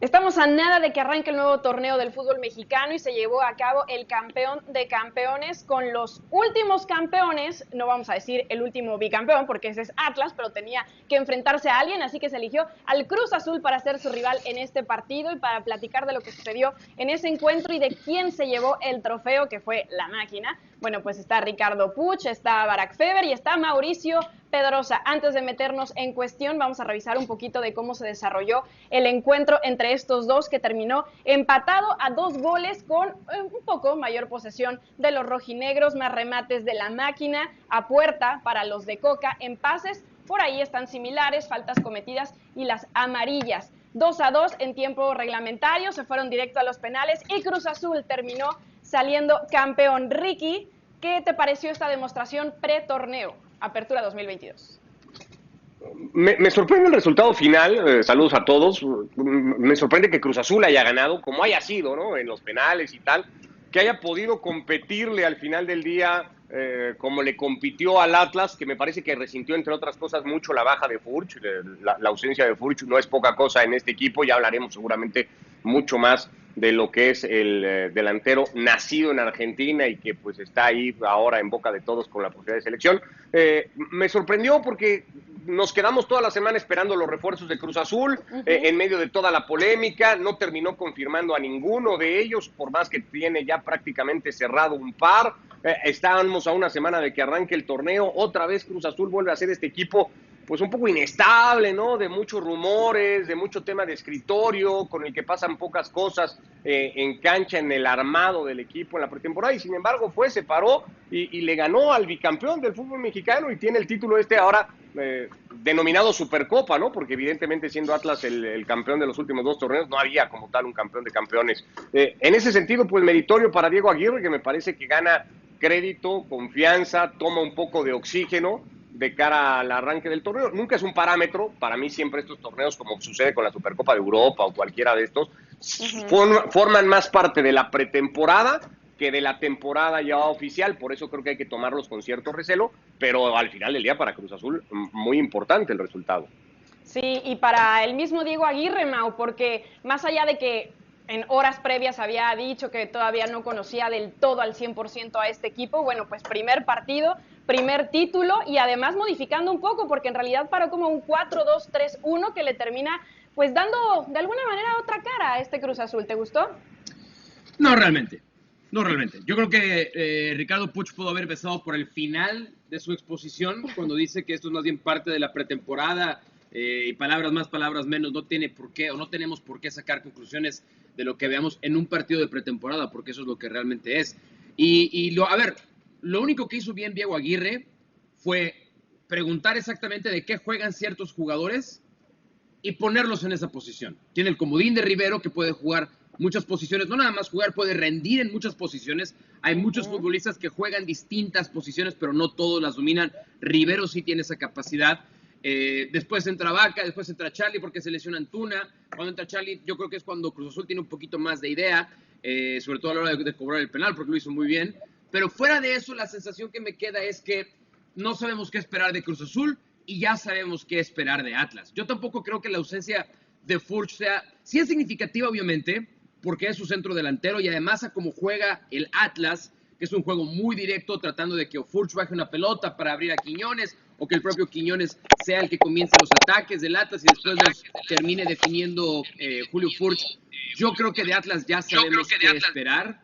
Estamos a nada de que arranque el nuevo torneo del fútbol mexicano y se llevó a cabo el campeón de campeones con los últimos campeones, no vamos a decir el último bicampeón porque ese es Atlas, pero tenía que enfrentarse a alguien, así que se eligió al Cruz Azul para ser su rival en este partido y para platicar de lo que sucedió en ese encuentro y de quién se llevó el trofeo, que fue la máquina. Bueno, pues está Ricardo Puch, está Barak Feber y está Mauricio Pedrosa. Antes de meternos en cuestión, vamos a revisar un poquito de cómo se desarrolló el encuentro entre estos dos, que terminó empatado a 2 goles con un poco mayor posesión de los rojinegros, más remates de la máquina a puerta para los de Coca. En pases, por ahí están similares, faltas cometidas y las amarillas. 2-2 en tiempo reglamentario, se fueron directo a los penales y Cruz Azul terminó saliendo campeón. Ricky, ¿qué te pareció esta demostración pre-torneo? Apertura 2022. Me sorprende el resultado final, saludos a todos, me sorprende que Cruz Azul haya ganado, como haya sido, ¿no? En los penales y tal, que haya podido competirle al final del día como le compitió al Atlas, que me parece que resintió, entre otras cosas, mucho la baja de Furch, la ausencia de Furch no es poca cosa en este equipo, ya hablaremos seguramente mucho más de lo que es el delantero nacido en Argentina y que pues está ahí ahora en boca de todos con la posibilidad de selección. Me sorprendió porque nos quedamos toda la semana esperando los refuerzos de Cruz Azul, en medio de toda la polémica, no terminó confirmando a ninguno de ellos, por más que tiene ya prácticamente cerrado un par. Estábamos a una semana de que arranque el torneo, otra vez Cruz Azul vuelve a ser este equipo pues un poco inestable, ¿no? De muchos rumores, de mucho tema de escritorio, con el que pasan pocas cosas en cancha, en el armado del equipo en la pretemporada, y sin embargo se paró y le ganó al bicampeón del fútbol mexicano y tiene el título ahora denominado Supercopa, ¿no? Porque evidentemente siendo Atlas el campeón de los últimos 2 torneos, no había como tal un campeón de campeones. En ese sentido, pues meritorio para Diego Aguirre, que me parece que gana crédito, confianza, toma un poco de oxígeno de cara al arranque del torneo. Nunca es un parámetro, para mí siempre estos torneos, como sucede con la Supercopa de Europa o cualquiera de estos, forman más parte de la pretemporada que de la temporada ya oficial, por eso creo que hay que tomarlos con cierto recelo, pero al final del día para Cruz Azul, muy importante el resultado. Sí, y para el mismo Diego Aguirre, Mau, porque más allá de que en horas previas había dicho que todavía no conocía del todo al 100% a este equipo, bueno, pues primer partido, primer título y además modificando un poco, porque en realidad paró como un 4-2-3-1 que le termina pues dando de alguna manera otra cara a este Cruz Azul. ¿Te gustó? No realmente, no realmente. Yo creo que Ricardo Puch pudo haber empezado por el final de su exposición, cuando dice que esto es más bien parte de la pretemporada y palabras más, palabras menos, no tiene por qué o no tenemos por qué sacar conclusiones de lo que veamos en un partido de pretemporada, porque eso es lo que realmente es. A ver, lo único que hizo bien Diego Aguirre fue preguntar exactamente de qué juegan ciertos jugadores y ponerlos en esa posición. Tiene el comodín de Rivero, que puede jugar muchas posiciones, no nada más jugar, puede rendir en muchas posiciones. Hay muchos futbolistas que juegan distintas posiciones, pero no todos las dominan. Rivero sí tiene esa capacidad. Después entra Vaca, después entra Charlie porque se lesiona Antuna. Cuando entra Charlie, yo creo que es cuando Cruz Azul tiene un poquito más de idea, sobre todo a la hora de cobrar el penal, porque lo hizo muy bien. Pero fuera de eso, la sensación que me queda es que no sabemos qué esperar de Cruz Azul y ya sabemos qué esperar de Atlas. Yo tampoco creo que la ausencia de Furch sea, sí es significativa obviamente, porque es su centro delantero y además a cómo juega el Atlas, que es un juego muy directo, tratando de que o Furch baje una pelota para abrir a Quiñones, o que el propio Quiñones sea el que comience los ataques del Atlas y después los termine definiendo Julio Furch. Yo creo que de Atlas ya sabemos qué esperar,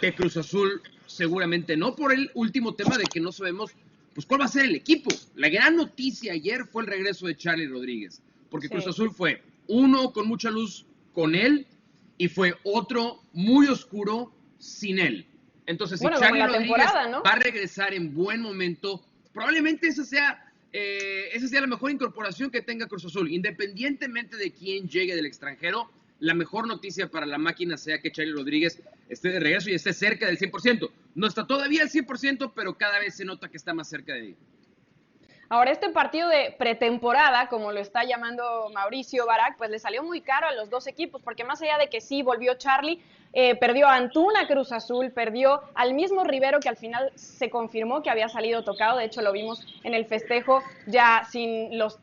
de Cruz Azul seguramente no, por el último tema de que no sabemos pues cuál va a ser el equipo. La gran noticia ayer fue el regreso de Charlie Rodríguez, porque sí. Cruz Azul fue uno con mucha luz con él y fue otro muy oscuro sin él. Entonces, si Charlie Rodríguez ¿no? va a regresar en buen momento, probablemente esa sea la mejor incorporación que tenga Cruz Azul. Independientemente de quién llegue del extranjero, la mejor noticia para la máquina sea que Charlie Rodríguez esté de regreso y esté cerca del 100%. No está todavía al 100%, pero cada vez se nota que está más cerca de él. Ahora, este partido de pretemporada, como lo está llamando Mauricio Barak, pues le salió muy caro a los dos equipos, porque más allá de que sí volvió Charlie, perdió a Antuna Cruz Azul, perdió al mismo Rivero, que al final se confirmó que había salido tocado, de hecho lo vimos en el festejo ya sin los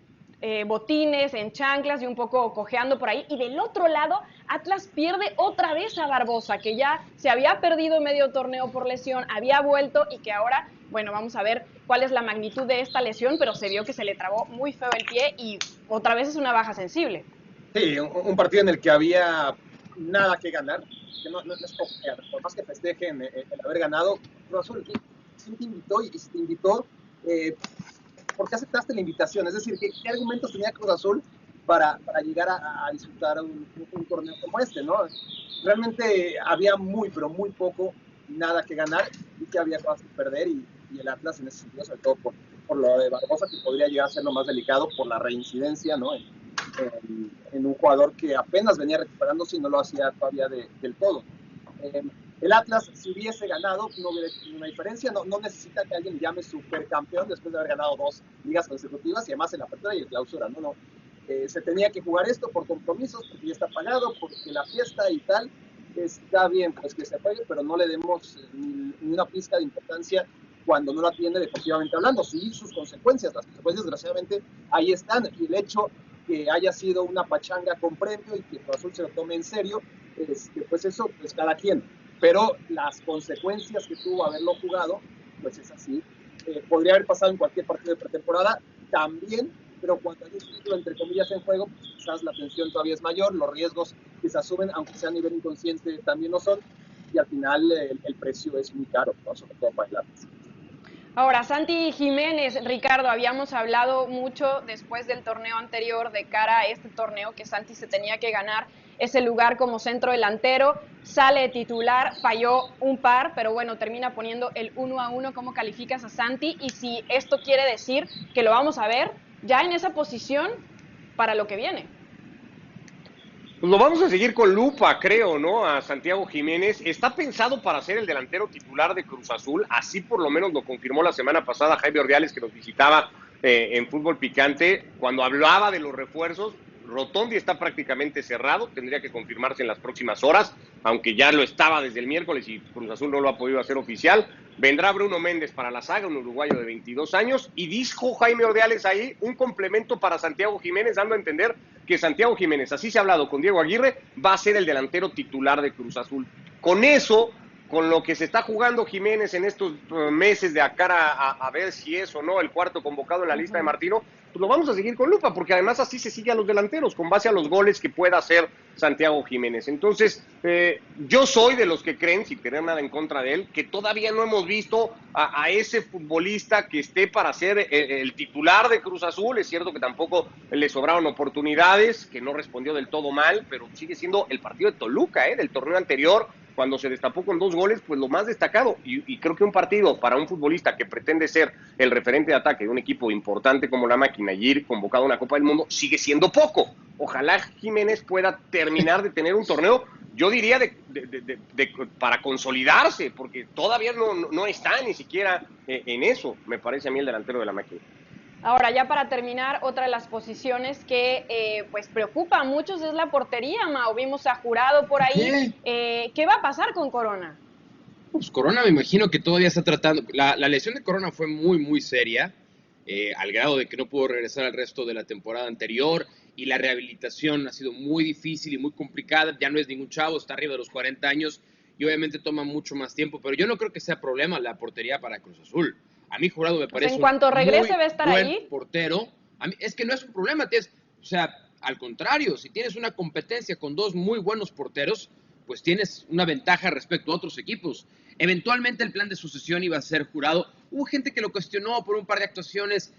botines, en chanclas y un poco cojeando por ahí. Y del otro lado, Atlas pierde otra vez a Barbosa, que ya se había perdido medio torneo por lesión, había vuelto y que ahora, bueno, vamos a ver cuál es la magnitud de esta lesión, pero se vio que se le trabó muy feo el pie y otra vez es una baja sensible. Sí, un partido en el que había nada que ganar, que no es por más que festejen el haber ganado. Cruz Azul sí te invitó, y si te invitó, ¿por qué aceptaste la invitación? Es decir, ¿qué argumentos tenía Cruz Azul para llegar a disfrutar un torneo como este, ¿no? Realmente había pero muy poco, nada que ganar, y que había cosas que perder, y el Atlas en ese sentido, sobre todo por lo de Barbosa, que podría llegar a ser lo más delicado por la reincidencia, ¿no? En un jugador que apenas venía recuperándose y no lo hacía todavía del todo. El Atlas, si hubiese ganado, no hubiera tenido una diferencia. No necesita que alguien llame supercampeón después de haber ganado 2 ligas consecutivas y además en la apertura y en clausura. Se tenía que jugar esto por compromisos, porque ya está pagado, porque la fiesta y tal. Está bien, pues que se juegue, pero no le demos ni una pizca de importancia cuando no la tiene deportivamente hablando. Sí, sus consecuencias, las consecuencias desgraciadamente ahí están, y el hecho que haya sido una pachanga con premio y que Cruz Azul se lo tome en serio, pues eso, pues cada quien. Pero las consecuencias que tuvo haberlo jugado, pues es así. Podría haber pasado en cualquier partido de pretemporada también, pero cuando hay un título entre comillas en juego, pues quizás la tensión todavía es mayor, los riesgos que se asumen, aunque sea a nivel inconsciente, también lo son, y al final el precio es muy caro, ¿no? Sobre todo para el Atlas. Ahora, Santi Jiménez, Ricardo, habíamos hablado mucho después del torneo anterior de cara a este torneo que Santi se tenía que ganar ese lugar como centro delantero, sale titular, falló un par, pero bueno, termina poniendo el 1-1. ¿Cómo calificas a Santi? Y si esto quiere decir que lo vamos a ver ya en esa posición para lo que viene. Pues lo vamos a seguir con lupa, creo, ¿no? A Santiago Jiménez. Está pensado para ser el delantero titular de Cruz Azul, así por lo menos lo confirmó la semana pasada Jaime Ordiales, que nos visitaba en Fútbol Picante, cuando hablaba de los refuerzos. Rotondi está prácticamente cerrado, tendría que confirmarse en las próximas horas, aunque ya lo estaba desde el miércoles y Cruz Azul no lo ha podido hacer oficial. Vendrá Bruno Méndez para la saga, un uruguayo de 22 años, y dijo Jaime Ordiales ahí un complemento para Santiago Jiménez, dando a entender que Santiago Jiménez, así se ha hablado con Diego Aguirre, va a ser el delantero titular de Cruz Azul. Con eso, con lo que se está jugando Jiménez en estos meses de cara a ver si es o no el cuarto convocado en la lista de Martino, pues lo vamos a seguir con lupa, porque además así se sigue a los delanteros, con base a los goles que pueda hacer Santiago Jiménez. Entonces, yo soy de los que creen, sin tener nada en contra de él, que todavía no hemos visto a ese futbolista que esté para ser el titular de Cruz Azul. Es cierto que tampoco le sobraron oportunidades, que no respondió del todo mal, pero sigue siendo el partido de Toluca, del torneo anterior, cuando se destapó con 2 goles, pues lo más destacado. Y creo que un partido para un futbolista que pretende ser el referente de ataque de un equipo importante como la Máquina y ir convocado a una Copa del Mundo sigue siendo poco. Ojalá Jiménez pueda terminar de tener un torneo, yo diría, para consolidarse, porque todavía no está ni siquiera en eso, me parece a mí, el delantero de la Máquina. Ahora, ya para terminar, otra de las posiciones que pues preocupa a muchos es la portería, Mau. Vimos a Jurado por ahí. ¿Qué va a pasar con Corona? Pues Corona me imagino que todavía está tratando. La lesión de Corona fue muy, muy seria, al grado de que no pudo regresar al resto de la temporada anterior, y la rehabilitación ha sido muy difícil y muy complicada. Ya no es ningún chavo, está arriba de los 40 años y obviamente toma mucho más tiempo, pero yo no creo que sea problema la portería para Cruz Azul. A mí Jurado me parece en cuanto regrese muy va a estar buen ahí portero. A mí, es que no es un problema, o sea, al contrario, si tienes una competencia con 2 muy buenos porteros, pues tienes una ventaja respecto a otros equipos. Eventualmente el plan de sucesión iba a ser Jurado. Hubo gente que lo cuestionó por un par de actuaciones,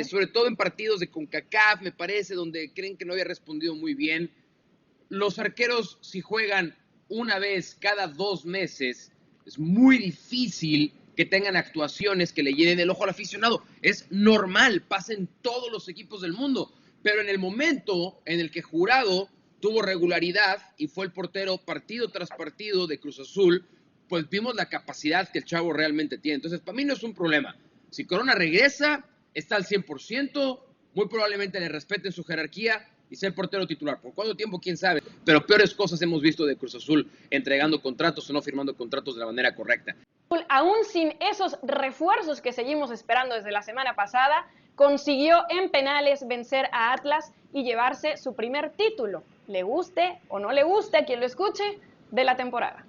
sobre todo en partidos de CONCACAF, me parece, donde creen que no había respondido muy bien. Los arqueros, si juegan una vez cada 2 meses, es muy difícil que tengan actuaciones que le llenen el ojo al aficionado. Es normal, pasa en todos los equipos del mundo. Pero en el momento en el que Jurado tuvo regularidad y fue el portero partido tras partido de Cruz Azul, pues vimos la capacidad que el chavo realmente tiene. Entonces, para mí no es un problema. Si Corona regresa, está al 100%, muy probablemente le respeten su jerarquía y sea el portero titular. ¿Por cuánto tiempo? ¿Quién sabe? Pero peores cosas hemos visto de Cruz Azul, entregando contratos o no firmando contratos de la manera correcta. Aún sin esos refuerzos que seguimos esperando desde la semana pasada, consiguió en penales vencer a Atlas y llevarse su primer título, le guste o no le guste a quien lo escuche, de la temporada.